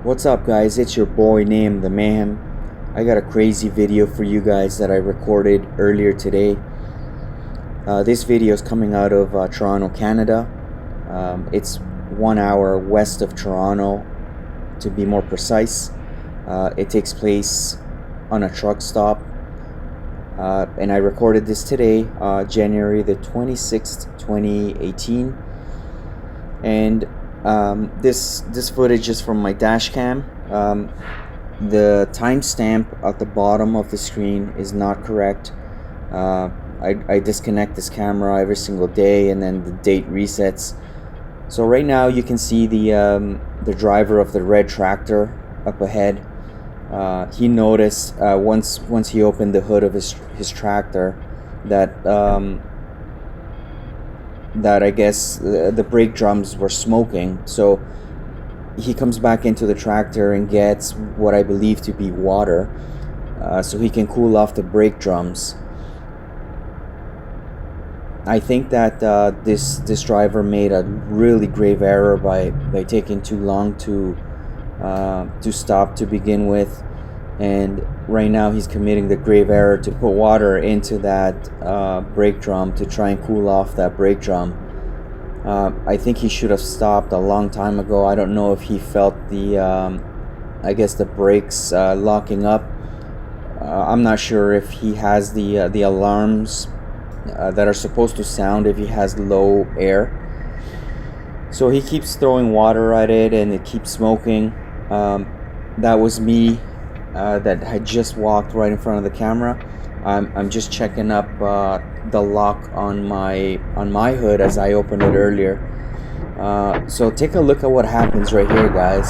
What's up, guys? It's your boy named The Mayhem. I got a crazy video for you guys that I recorded earlier today. This video is coming out of Toronto, Canada. It's 1 hour west of Toronto, to be more precise. It takes place on a truck stop, and I recorded this today, January the 26th, 2018. And this footage is from my dash cam. The timestamp at the bottom of the screen is not correct. I disconnect this camera every single day, and then the date resets. So right now you can see the driver of the red tractor up ahead. He noticed once he opened the hood of his tractor that I guess the brake drums were smoking. So he comes back into the tractor and gets what I believe to be water, so he can cool off the brake drums. I think that this driver made a really grave error by taking too long to stop to begin with, and right now he's committing the grave error to put water into that brake drum to try and cool off that brake drum. I think he should have stopped a long time ago. I don't know if he felt I guess the brakes locking up. I'm not sure if he has the alarms that are supposed to sound if he has low air. So he keeps throwing water at it and it keeps smoking. That was me that had just walked right in front of the camera. I'm just checking up the lock on my hood as I opened it earlier. So take a look at what happens right here, guys.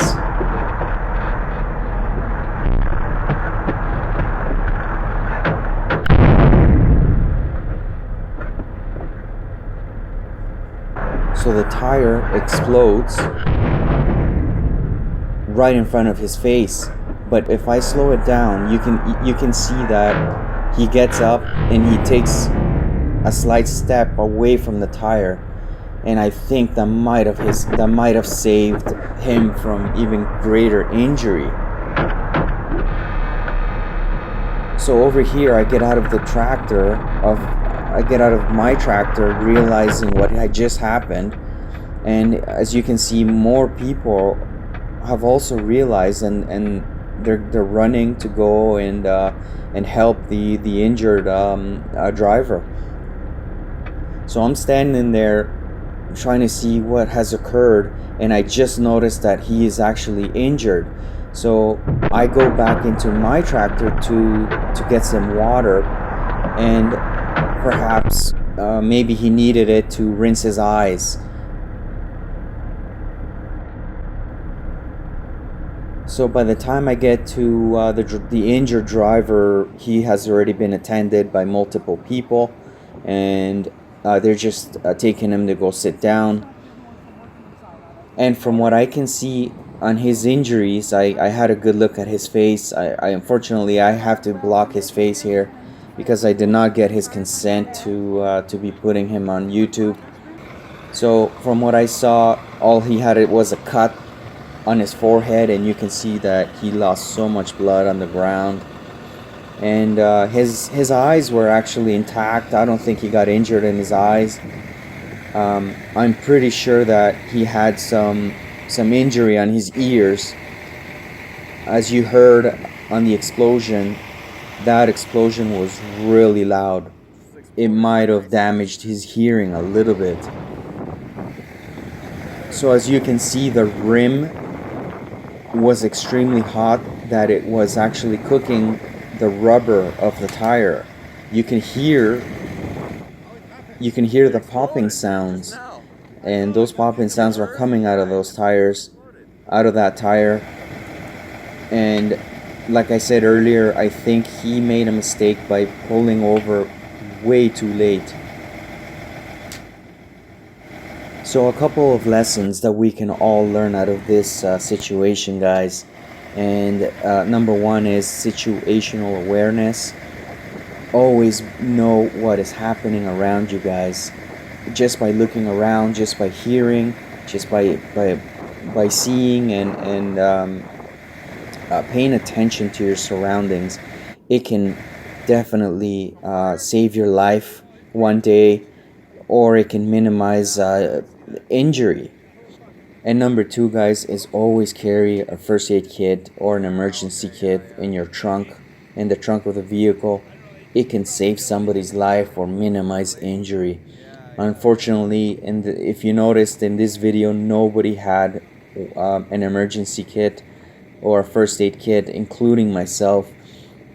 So the tire explodes right in front of his face. But if I slow it down, you can see that he gets up and he takes a slight step away from the tire, and I think that might have saved him from even greater injury. So over here, I get out of my tractor, realizing what had just happened, and as you can see, more people have also realized, and they're running to go and help the injured driver. So I'm standing there trying to see what has occurred, and I just noticed that he is actually injured. So I go back into my tractor to get some water, and perhaps maybe he needed it to rinse his eyes. So by the time I get to the injured driver, he has already been attended by multiple people, and they're just taking him to go sit down. And from what I can see on his injuries, I had a good look at his face. I unfortunately I have to block his face here because I did not get his consent to be putting him on YouTube. So from what I saw, all he had was a cut on his forehead, and you can see that he lost so much blood on the ground. And his eyes were actually intact. I don't think he got injured in his eyes. I'm pretty sure that he had some injury on his ears. As you heard on the explosion, that explosion was really loud. It might have damaged his hearing a little bit. So as you can see, the rim was extremely hot, that it was actually cooking the rubber of the tire. You can hear the popping sounds, and those popping sounds are coming out of that tire. And like I said earlier, I think he made a mistake by pulling over way too late. So a couple of lessons that we can all learn out of this situation, guys. And number one is situational awareness. Always know what is happening around you, guys. Just by looking around, just by hearing, just by seeing and paying attention to your surroundings, it can definitely save your life one day, or it can minimize injury. And number two, guys, is always carry a first aid kit or an emergency kit in your trunk, in the trunk of the vehicle. It can save somebody's life or minimize injury. Unfortunately, if you noticed in this video, nobody had an emergency kit or a first aid kit, including myself.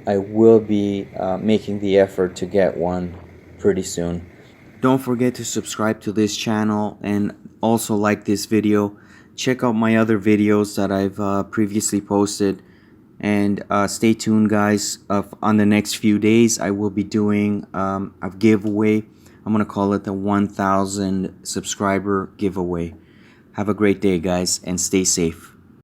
I will be making the effort to get one pretty soon. Don't forget to subscribe to this channel and also like this video. Check out my other videos that I've previously posted, and stay tuned, guys. On the next few days I will be doing a giveaway. I'm gonna call it the 1000 subscriber giveaway. Have a great day, guys, and stay safe.